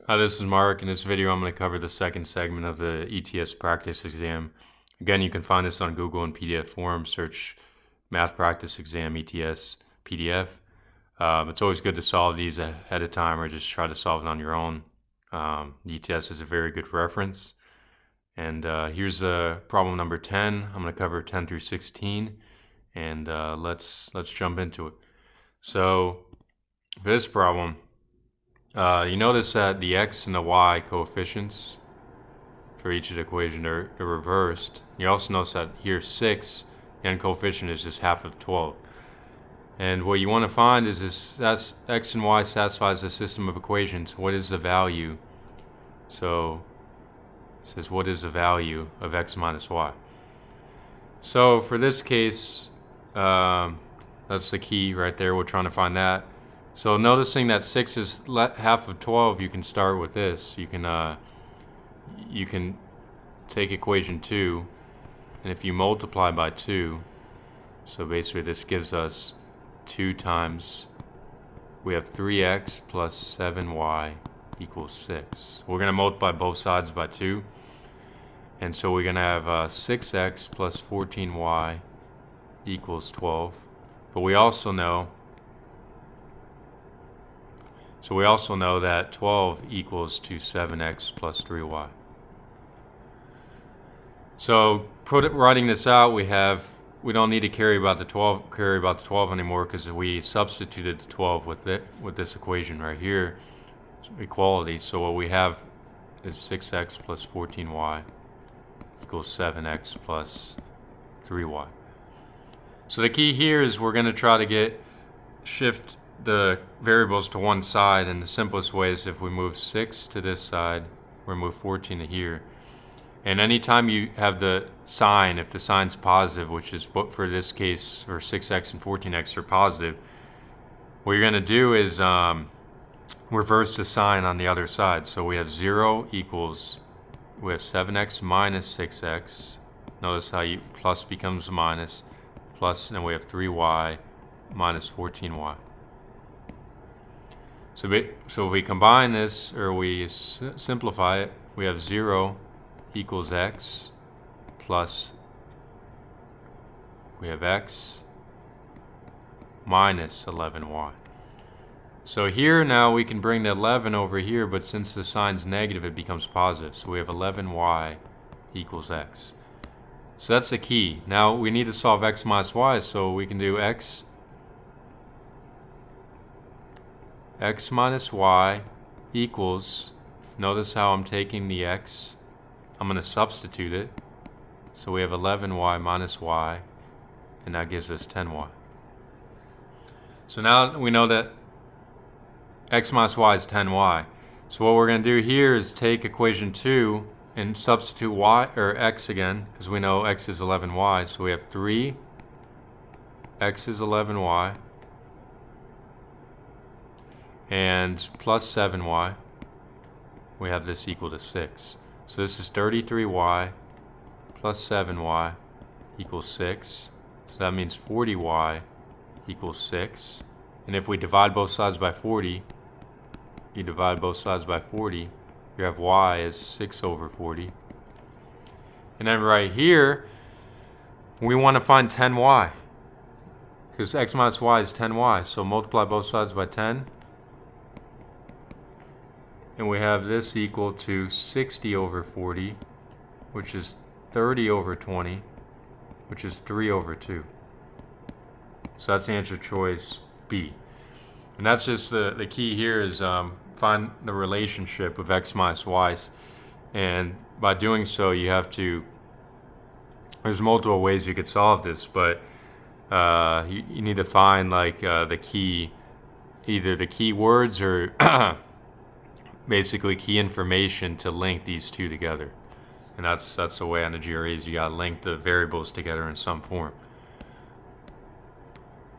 Hi, this is Mark. In this video, I'm going to cover the second segment of the ETS practice exam. Again, you can find this on Google in PDF form. Search Math Practice Exam ETS PDF. It's always good to solve these ahead of time or just try to solve it on your own. ETS is a very good reference. And here's problem number 10. I'm going to cover 10 through 16. And let's jump into it. So for this problem, you notice that the x and the y coefficients for each of the equation are reversed. You also notice that here 6, the end coefficient is just half of 12. And what you want to find is this x and y satisfies the system of equations. What is the value? So it says what is the value of x minus y? So for this case, that's the key right there. We're trying to find that. So noticing that 6 is half of 12, you can start with this. You can take equation 2, and if you multiply by 2, so basically this gives us 2 times, we have 3x plus 7y equals 6. We're going to multiply both sides by 2, and so we're going to have 6x plus 14y equals 12. But we also know that 12 equals to 7x plus 3y. So writing this out, we don't need to carry about the 12 anymore because we substituted the 12 with this equation right here, equality. So what we have is 6x plus 14y equals 7x plus 3y. So the key here is we're going to try to shift the variables to one side, and the simplest way is if we move 6 to this side, we move 14 to here. And anytime you have the sign, if the sign's positive, which is what for this case, for 6x and 14x are positive, what you're going to do is reverse the sign on the other side. So we have 0 equals, we have 7x minus 6x. Notice how plus becomes minus, plus, and we have 3y minus 14y. So if we combine this, or we simplify it, we have 0 equals x plus, we have x minus 11y. So here now we can bring the 11 over here, but since the sign's negative, it becomes positive. So we have 11y equals x. So that's the key. Now we need to solve x minus y, so we can do x minus y equals, notice how I'm taking the x, I'm going to substitute it, so we have 11y minus y, and that gives us 10y. So now we know that x minus y is 10y. So what we're going to do here is take equation 2 and substitute y, or x again, because we know x is 11y, so we have 3, x is 11y, and plus 7y, we have this equal to 6. So this is 33y plus 7y equals 6. So that means 40y equals 6. And if we divide both sides by 40, you have y as 6 over 40. And then right here, we want to find 10y, because x minus y is 10y. So multiply both sides by 10. And we have this equal to 60 over 40, which is 30 over 20, which is 3 over 2. So that's answer choice B. And that's just the key here is find the relationship of x minus y. And by doing so, you have to, there's multiple ways you could solve this, but you need to find like the key, either the key words or basically key information to link these two together. And that's the way on the GREs, you gotta link the variables together in some form.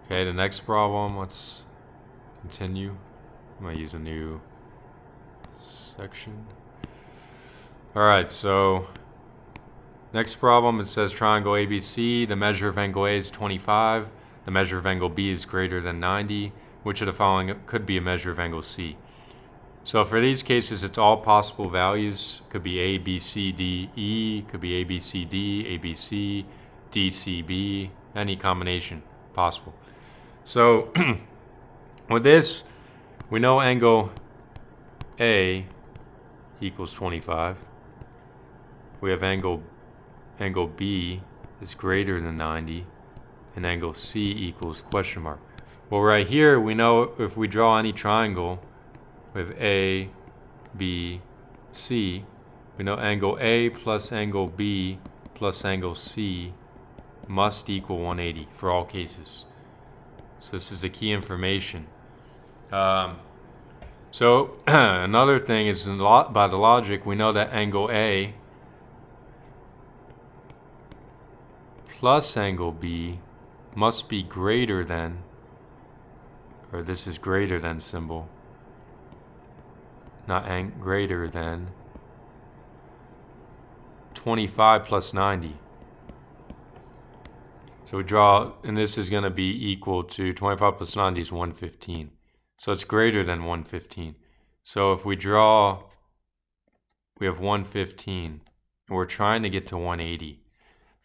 Okay, the next problem, let's continue. I'm gonna use a new section. Alright, so next problem, it says triangle ABC, the measure of angle A is 25, the measure of angle B is greater than 90. Which of the following could be a measure of angle C? So for these cases, it's all possible values. Could be A, B, C, D, E. Could be A, B, C, D, A, B, C, D, C, B. Any combination possible. So with this, we know angle A equals 25. We have angle B is greater than 90, and angle C equals question mark. Well, right here, we know if we draw any triangle with A, B, C, we know angle A plus angle B plus angle C must equal 180 for all cases. So this is the key information. So another thing is by the logic, we know that angle A plus angle B must be greater than, or this is greater than symbol, not greater than 25 plus 90. So we draw, and this is going to be equal to 25 plus 90 is 115. So it's greater than 115. So if we draw, we have 115, and we're trying to get to 180.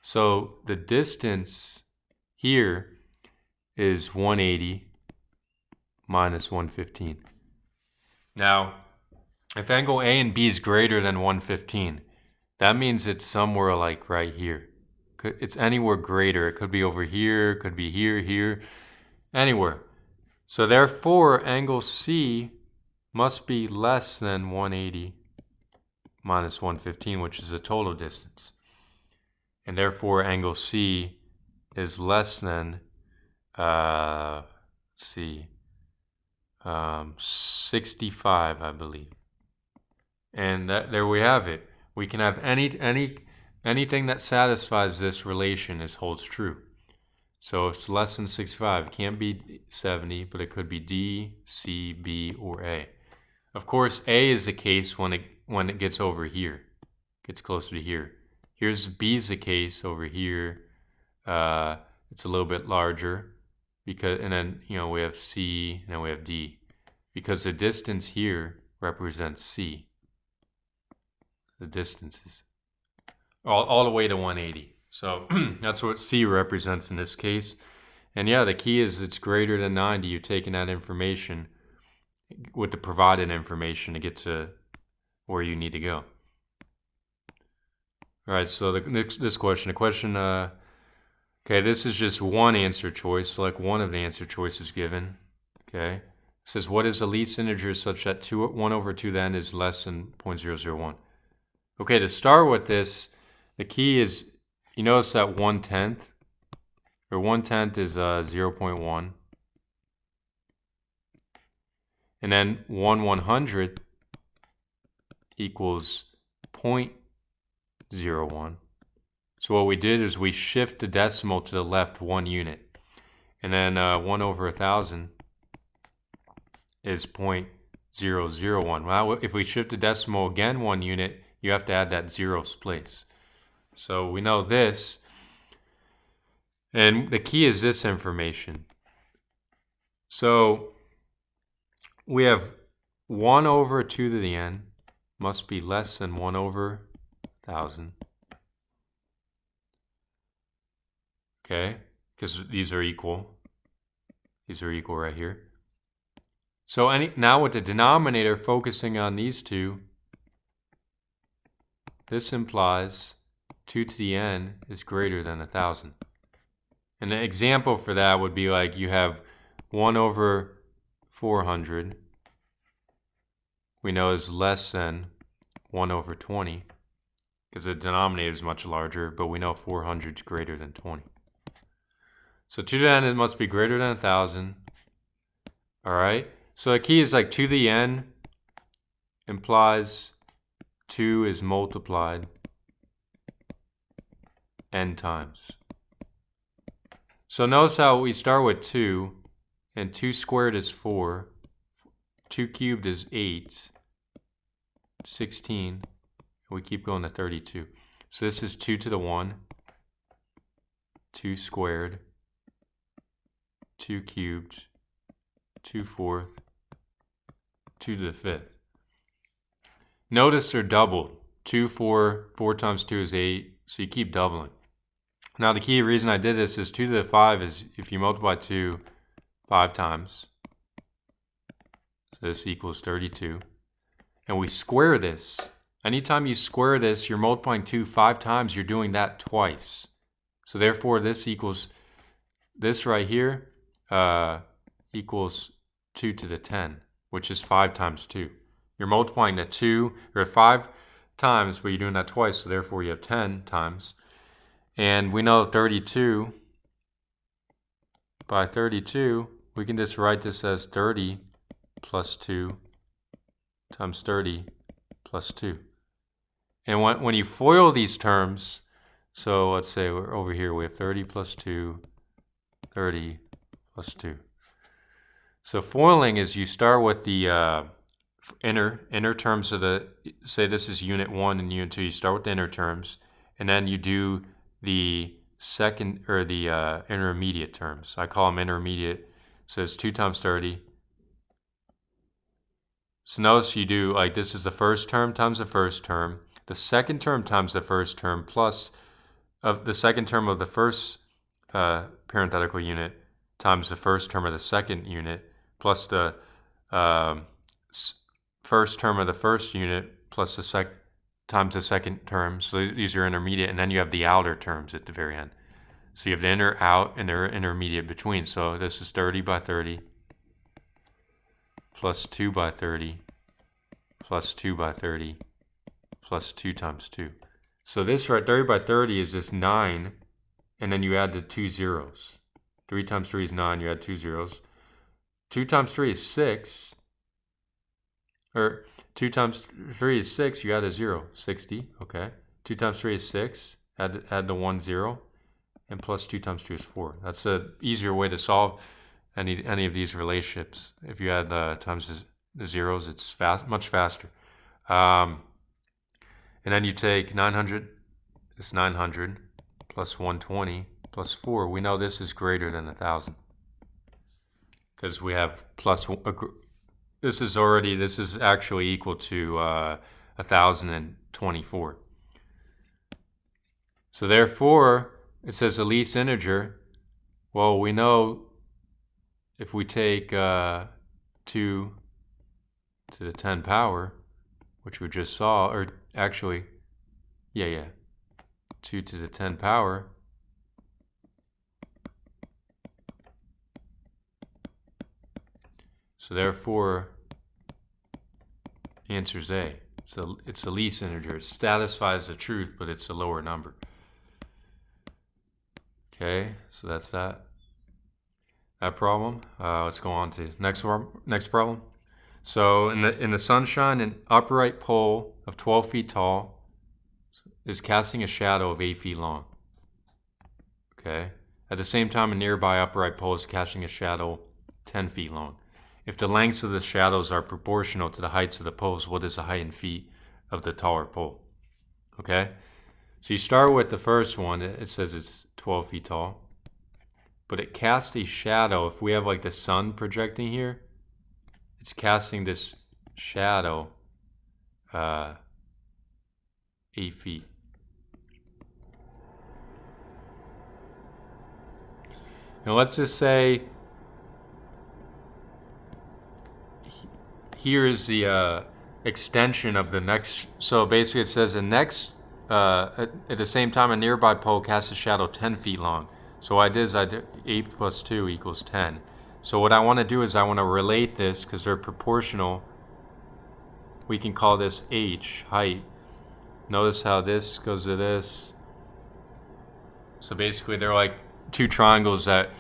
So the distance here is 180 minus 115. Now, if angle A and B is greater than 115, that means it's somewhere like right here. It's anywhere greater. It could be over here, it could be here, here, anywhere. So therefore, angle C must be less than 180 minus 115, which is the total distance. And therefore, angle C is less than, 65, I believe. And there we have it. We can have anything that satisfies this relation holds true. So it's less than 65. It can't be 70, but it could be D, C, B, or A. Of course, A is the case when it gets over here, gets closer to here. Here's B is the case over here. It's a little bit larger and then we have C and then we have D, because the distance here represents C. The distances all the way to 180. So that's what C represents in this case. And yeah, the key is it's greater than 90. You're taking that information with the provided information to get to where you need to go. All right, so this question, okay, this is just one answer choice. Select one of the answer choices given. Okay, it says what is the least integer such that 1 over 2 then is less than 0.001. Okay, to start with this, the key is, you notice that 1/10, or 1/10 is 0.1. And then 1/100 equals 0.01. So what we did is we shift the decimal to the left 1 unit. And then 1 over 1,000 is 0.001. Well, if we shift the decimal again 1 unit, you have to add that zeros place. So we know this. And the key is this information. So we have 1 over 2 to the n must be less than 1 over 1,000. Okay, because these are equal. These are equal right here. So now with the denominator focusing on these two, this implies 2 to the n is greater than 1,000. And an example for that would be like you have 1 over 400, we know is less than 1 over 20, because the denominator is much larger, but we know 400 is greater than 20. So 2 to the n, it must be greater than 1,000. All right. So the key is like 2 to the n implies 2 is multiplied n times. So notice how we start with 2, and 2 squared is 4, 2 cubed is 8, 16, and we keep going to 32. So this is 2 to the 1, 2 squared, 2 cubed, 2 fourth, 2 to the 5th. Notice they're doubled. 2, 4, 4 times 2 is 8, so you keep doubling. Now the key reason I did this is 2 to the 5 is if you multiply 2 5 times, so this equals 32, and we square this. Anytime you square this, you're multiplying 2 5 times, you're doing that twice. So therefore this equals, this right here equals 2 to the 10, which is 5 times 2. You're multiplying the 2 or 5 times, but you're doing that twice, so therefore you have 10 times. And we know 32 by 32, we can just write this as 30 plus 2 times 30 plus 2. And when you FOIL these terms, so let's say we're over here, we have 30 plus 2, 30 plus 2. So foiling is you start with the inner terms of the, say this is unit 1 and unit 2, you start with the inner terms, and then you do the second, or the intermediate terms. I call them intermediate. So it's 2 times 30. So notice you do, like, this is the first term times the first term, the second term times the first term, plus of the second term of the first parenthetical unit times the first term of the second unit, plus the first term of the first unit plus the times the second term. So these are intermediate, and then you have the outer terms at the very end. So you have the inner, out, and the intermediate between. So this is 30 by 30 plus 2 by 30 plus 2 by 30 plus 2 times 2. So this right, 30 by 30 is this 9, and then you add the 2 zeros. 3 times 3 is 9, you add 2 zeros. 2 times 3 is 6. Or 2 times 3 is 6, you add a 0, 60, okay. 2 times 3 is 6, add the 1 0, and plus 2 times 2 is 4. That's an easier way to solve any of these relationships. If you add the times the zeros, it's much faster. And then you take 900, it's 900, plus 120, plus 4. We know this is greater than 1,000. Because we have plus, this is actually equal to 1,024. So therefore, it says the least integer. Well, we know if we take 2 to the 10 power, which we just saw, or actually, 2 to the 10 power, so therefore, answer is A. It's the least integer. It satisfies the truth, but it's a lower number. Okay, so that's that problem. Let's go on to next problem. So in the sunshine, an upright pole of 12 feet tall is casting a shadow of 8 feet long. Okay. At the same time, a nearby upright pole is casting a shadow 10 feet long. If the lengths of the shadows are proportional to the heights of the poles, what is the height in feet of the taller pole? Okay. So you start with the first one. It says it's 12 feet tall, but it casts a shadow. If we have like the sun projecting here, it's casting this shadow 8 feet. Now let's just say here is the extension of the next. So basically it says the next, at the same time a nearby pole casts a shadow 10 feet long. So what I did is 8 plus 2 equals 10. So what I want to do is I want to relate this, because they're proportional. We can call this H, height. Notice how this goes to this. So basically they're like two triangles that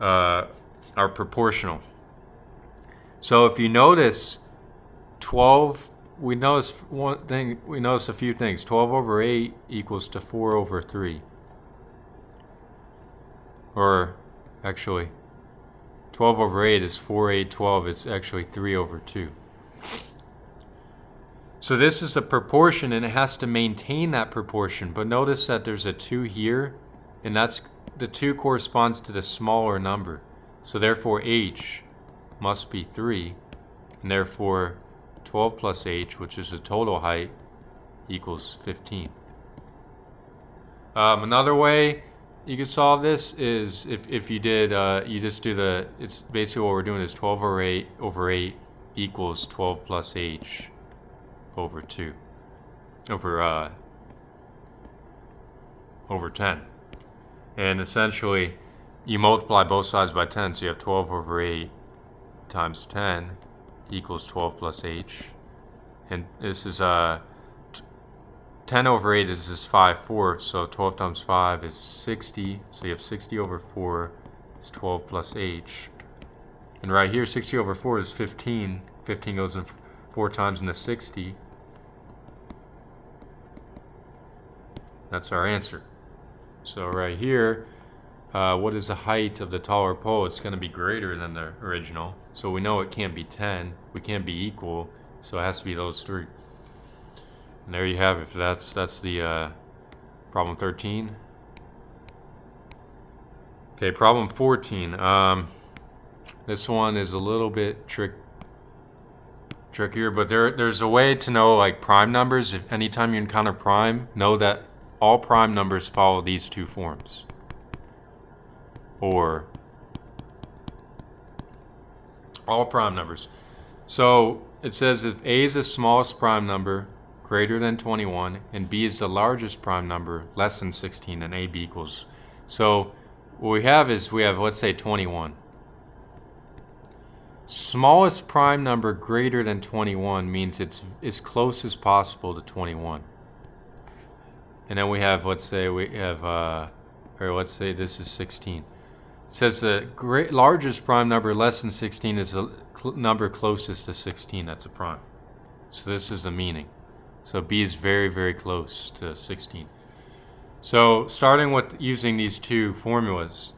are proportional. So if you notice 12, we notice one thing, we notice a few things. 12 over 8 equals to 4 over 3. Or actually 12 over 8 is 4, 8, 12. It's actually 3 over 2. So this is a proportion, and it has to maintain that proportion. But notice that there's a 2 here, and that's the 2 corresponds to the smaller number. So therefore H must be 3, and therefore 12 plus h, which is the total height, equals 15. Another way you could solve this is if you did, you just do it's basically what we're doing is 12 over 8 equals 12 plus h over 2, over 10. And essentially, you multiply both sides by 10, so you have 12 over 8 times 10 equals 12 plus h. And this is 10 over 8 is just 5/4, so 12 times 5 is 60. So you have 60 over 4 is 12 plus h. And right here, 60 over 4 is 15. 15 goes in 4 times into 60. That's our answer. So right here, what is the height of the taller pole? It's going to be greater than the original. So we know it can't be 10. We can't be equal. So it has to be those three. And there you have it. That's the problem 13. Okay, problem 14. This one is a little bit trickier, but there's a way to know like prime numbers. If anytime you encounter prime, know that all prime numbers follow these two forms. Or all prime numbers. So it says if A is the smallest prime number, greater than 21, and B is the largest prime number, less than 16, then AB equals. So what we have is, let's say 21. Smallest prime number greater than 21 means it's as close as possible to 21. And then we have, let's say this is 16. It says the largest prime number less than 16 is the number closest to 16. That's a prime. So this is the meaning. So B is very, very close to 16. So starting with using these two formulas,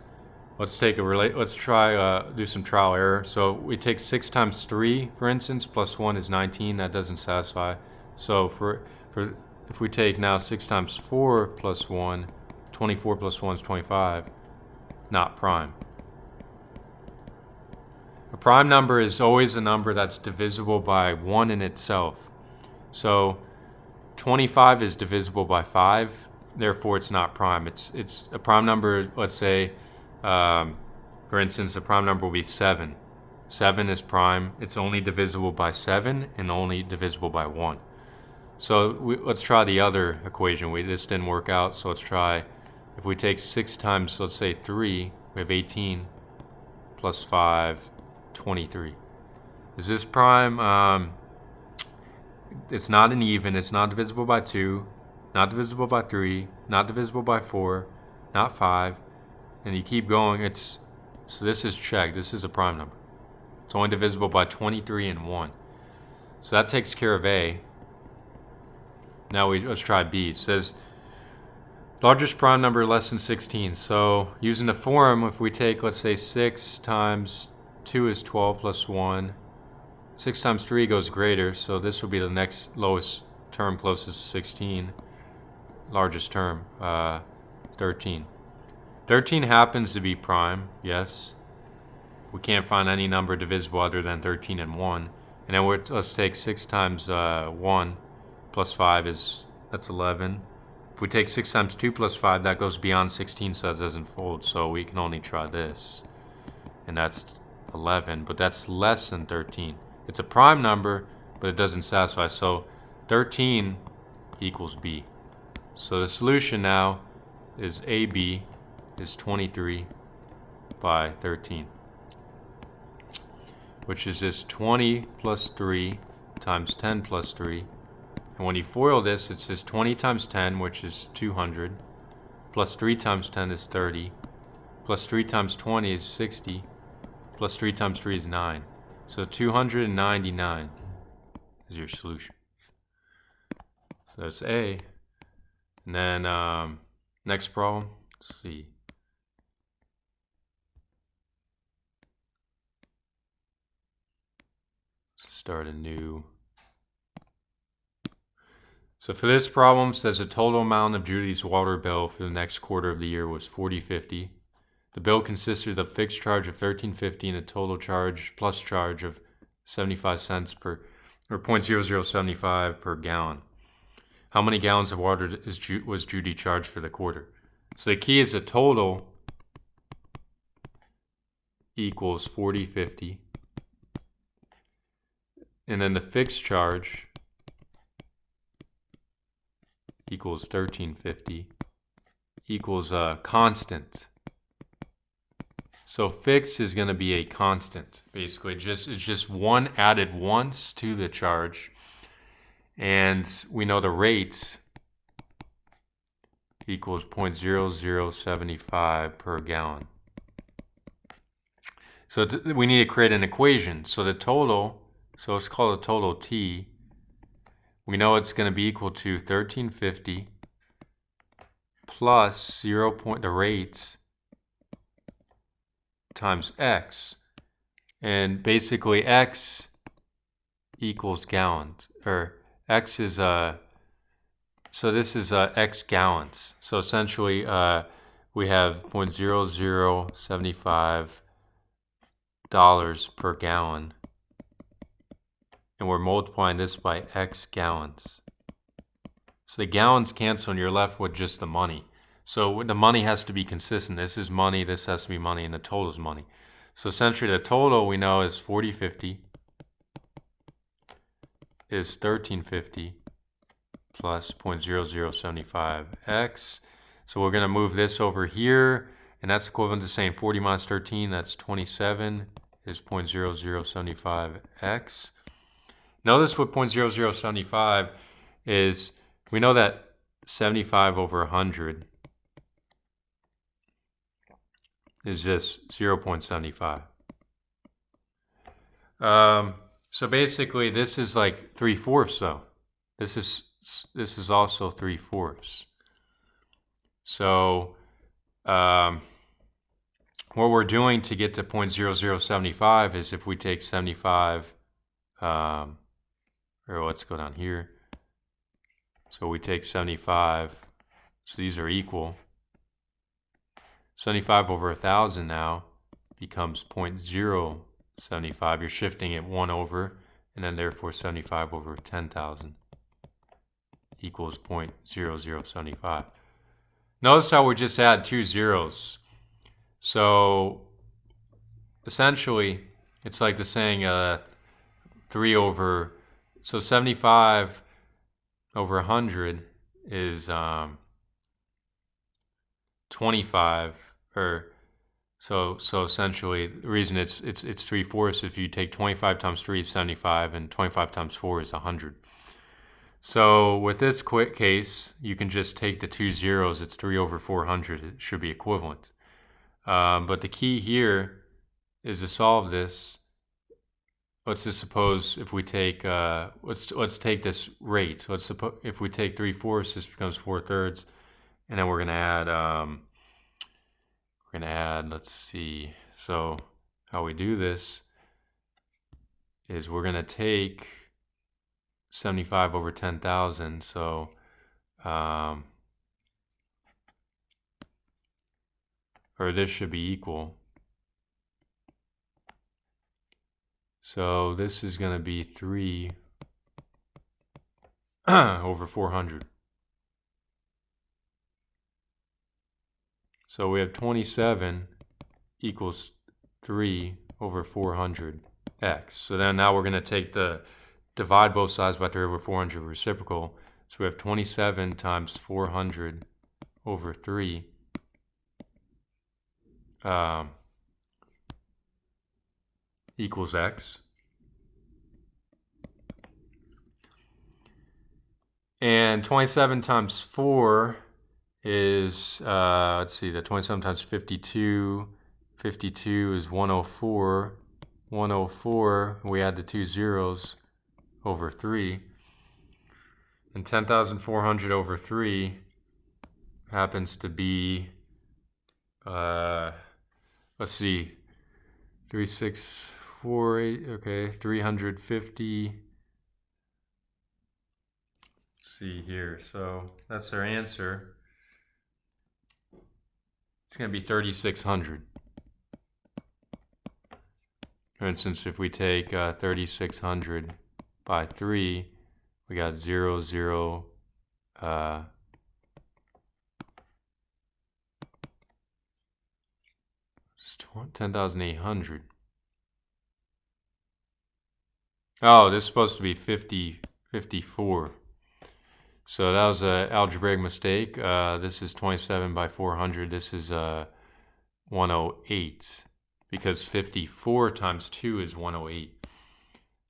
let's try do some trial error. So we take 6 times 3, for instance, plus 1 is 19. That doesn't satisfy. So if we take now 6 times 4 plus 1, 24 plus 1 is 25. Not prime. A prime number is always a number that's divisible by 1 in itself. So 25 is divisible by 5, therefore it's not prime. It's a prime number, let's say, for instance, the prime number will be 7. 7 is prime. It's only divisible by 7 and only divisible by 1. So let's try the other equation. This didn't work out, so let's try, if we take 6 times, let's say 3, we have 18 plus 5, 23. Is this prime? It's not an even. It's not divisible by 2, not divisible by 3, not divisible by 4, not 5. And you keep going. So this is checked. This is a prime number. It's only divisible by 23 and 1. So that takes care of A. Now let's try B. It says largest prime number less than 16. So using the form, if we take, let's say 6 times 2 is 12 plus 1. 6 times 3 goes greater, so this will be the next lowest term closest to 16. Largest term, 13. 13 happens to be prime, yes. We can't find any number divisible other than 13 and 1. And then let's take 6 times 1 plus 5 that's 11. If we take 6 times 2 plus 5, that goes beyond 16, so that doesn't fold. So we can only try this. And that's 11, but that's less than 13. It's a prime number, but it doesn't satisfy. So 13 equals B. So the solution now is AB is 23 by 13, which is just 20 plus 3 times 10 plus 3. And when you FOIL this, it's just 20 times 10, which is 200, plus 3 times 10 is 30, plus 3 times 20 is 60, plus 3 times 3 is 9. So 299 is your solution. So that's A. And then next problem, let's see. Start anew. So for this problem, it says the total amount of Judy's water bill for the next quarter of the year was $40.50. The bill consisted of a fixed charge of $13.50 and a total charge plus charge of 75 cents per or 0.0075 per gallon. How many gallons of water was Judy charged for the quarter? So the key is the total equals 40.50. And then the fixed charge equals 13.50 equals a constant. So fixed is going to be a constant. Basically, it's just one added once to the charge. And we know the rate equals 0.0075 per gallon. So we need to create an equation. So the total, so let's call the total T. We know it's going to be equal to 1350 plus the rates times X. And basically X equals gallons, or X is, so this is X gallons. So essentially we have 0.0075 dollars per gallon, and we're multiplying this by X gallons. So the gallons cancel and you're left with just the money. So the money has to be consistent. This is money, this has to be money, and the total is money. So essentially the total we know is 40.50 is 13.50 plus 0.0075 X. So we're going to move this over here, and that's equivalent to saying 40 minus 13, that's 27, is 0.0075 X. Notice what 0.0075 is. We know that 75 over 100 is just 0.75. So basically this is like 3/4 though. This is also 3/4. So what we're doing to get to 0.0075 is if we take 75, or let's go down here. So we take 75, so these are equal. 75 over 1,000 now becomes 0.075. You're shifting it 1 over, and then therefore 75 over 10,000 equals 0.0075. Notice how we just add 2 zeros. So essentially, it's like the saying 3 over, so 75 over 100 is 25, or so essentially the reason it's 3/4, if you take 25 times 3 is 75, and 25 times 4 is 100. So with this quick case, you can just take the 2 zeros. It's 3 over 400. It should be equivalent. But the key here is to solve this. Let's just suppose if we take let's take this rate. So if we take 3/4, this becomes 4/3, and then we're gonna add. Let's see. So how we do this is we're gonna take 75 over 10,000. So or this should be equal. So this is going to be 3 over 400. So we have 27 equals 3 over 400 x. So then now we're going to take divide both sides by 3 over 400 reciprocal. So we have 27 times 400 over 3 equals x. And 27 times 4 is, let's see, the 27 times 52. 52 is 104. 104, we add the 2 zeros, over 3. And 10,400 over 3 happens to be, let's see, 3648, okay, 350. Let's see here, so that's our answer. It's going to be 3,600. For instance, if we take 3,600 by 3, we got 0, 0, 10,800. Oh, this is supposed to be 54. So that was an algebraic mistake. This is 27 by 400. This is 108 because 54 times 2 is 108.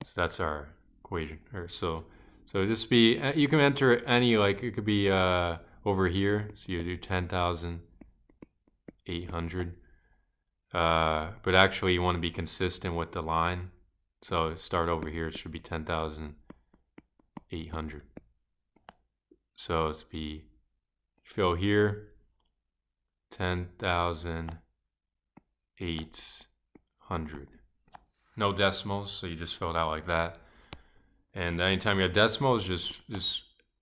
So that's our equation. So just be, you can enter any, like it could be over here. So you do 10,800. But actually you want to be consistent with the line. So start over here, it should be 10,800. So it's be, fill here, 10,800. No decimals, so you just fill it out like that. And anytime you have decimals, just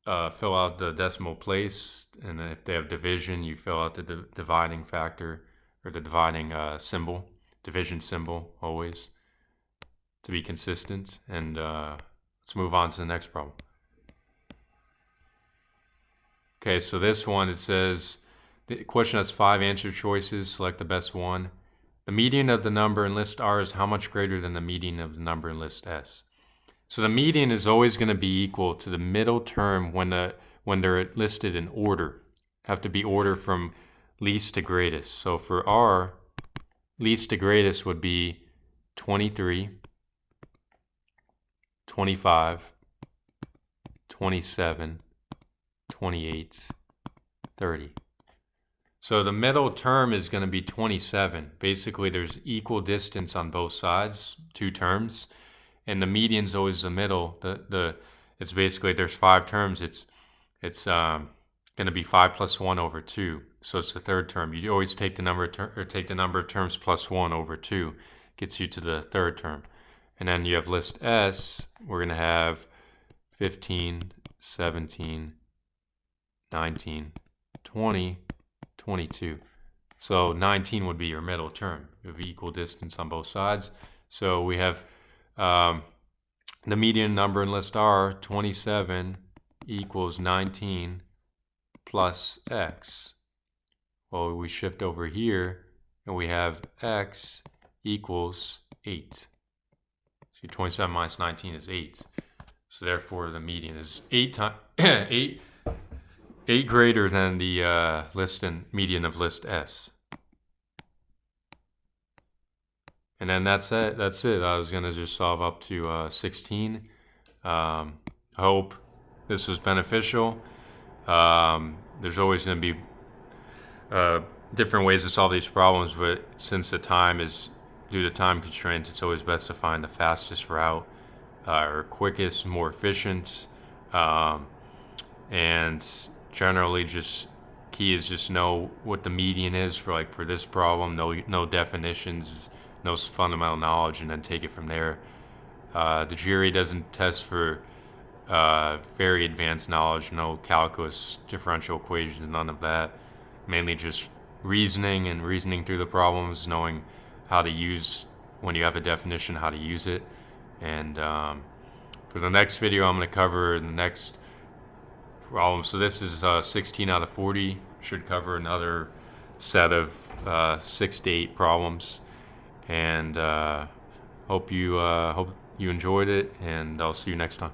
fill out the decimal place. And if they have division, you fill out the dividing factor or the dividing symbol, division symbol always, to be consistent. And let's move on to the next problem. Okay, so this one, it says, the question has 5 answer choices, select the best one. The median of the number in list R is how much greater than the median of the number in list S? So the median is always going to be equal to the middle term when they're listed in order. Have to be order from least to greatest. So for R, least to greatest would be 23, 25, 27, 28, 30. So the middle term is going to be 27. Basically, there's equal distance on both sides, 2 terms, and the median's always the middle. It's basically, there's 5 terms. It's going to be 5 plus 1 over 2. So it's the third term. You always take the number of terms plus 1 over 2, gets you to the third term. And then you have list S. We're going to have 15, 17, 19, 20, 22. So 19 would be your middle term. It would be equal distance on both sides. So we have the median number in list R, 27, equals 19 plus X. Well, we shift over here and we have X equals 8. So 27 minus 19 is 8. So therefore the median is 8 greater than the median of list S. And then that's it. I was going to just solve up to 16. I hope this was beneficial. There's always going to be different ways to solve these problems, but since the time is due to time constraints, it's always best to find the fastest route or quickest, more efficient, and generally just key is just know what the median is for this problem, no definitions, no fundamental knowledge, and then take it from there. The GRE doesn't test for very advanced knowledge, no calculus, differential equations, none of that. Mainly just reasoning through the problems, knowing how to use, when you have a definition, how to use it. And for the next video, I'm going to cover the next problem. So this is 16 out of 40. Should cover another set of 6 to 8 problems. And hope you enjoyed it, and I'll see you next time.